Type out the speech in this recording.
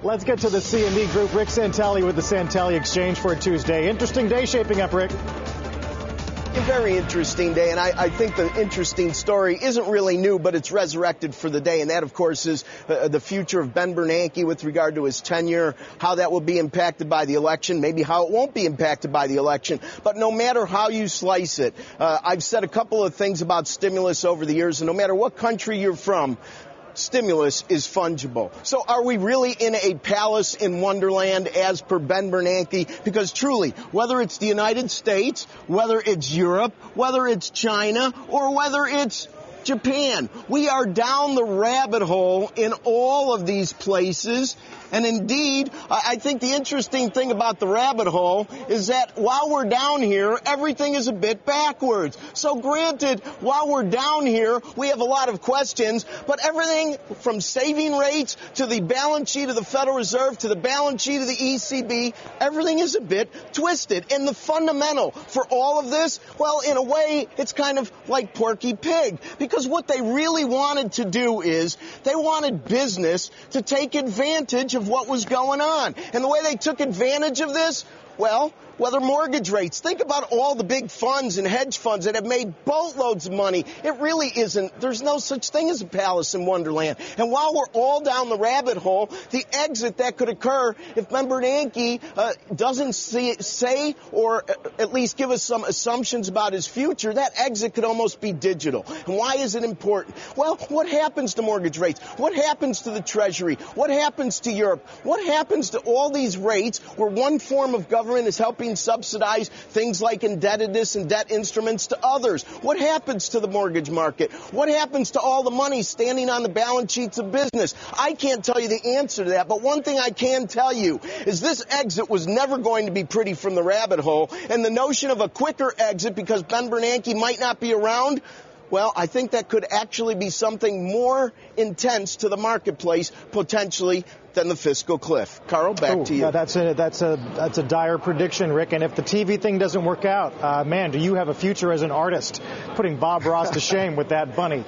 Let's get to the CME Group. Rick Santelli with the Santelli Exchange for a Tuesday. Interesting day shaping up, Rick. A very interesting day, and I think the interesting story isn't really new, but it's resurrected for the day, and that, of course, is the future of Ben Bernanke with regard to his tenure, how that will be impacted by the election, maybe how it won't be impacted by the election. But no matter how you slice it, I've said a couple of things about stimulus over the years, and no matter what country you're from, stimulus is fungible. So are we really in a palace in Wonderland as per Ben Bernanke? Because truly, whether it's the United States, whether it's Europe, whether it's China, or whether it's Japan, we are down the rabbit hole in all of these places. And indeed, I think the interesting thing about the rabbit hole is that while we're down here, everything is a bit backwards. So granted, while we're down here, we have a lot of questions, but everything from saving rates to the balance sheet of the Federal Reserve to the balance sheet of the ECB, everything is a bit twisted. And the fundamental for all of this, well, in a way, it's kind of like Porky Pig, because what they really wanted to do is they wanted business to take advantage of what was going on. And the way they took advantage of this, well, whether mortgage rates, think about all the big funds and hedge funds that have made boatloads of money. It really isn't. There's no such thing as a palace in Wonderland. And while we're all down the rabbit hole, the exit that could occur if Ben Bernanke doesn't say or at least give us some assumptions about his future, that exit could almost be digital. And why is it important? Well, what happens to mortgage rates? What happens to the Treasury? What happens to Europe? What happens to all these rates where one form of government is helping subsidize things like indebtedness and debt instruments to others? What happens to the mortgage market? What happens to all the money standing on the balance sheets of business? I can't tell you the answer to that, but one thing I can tell you is this exit was never going to be pretty from the rabbit hole, and the notion of a quicker exit because Ben Bernanke might not be around, well, I think that could actually be something more intense to the marketplace, potentially, than the fiscal cliff. Carl, back to you. Yeah, that's a dire prediction, Rick. And if the TV thing doesn't work out, man, do you have a future as an artist? Putting Bob Ross to shame with that bunny.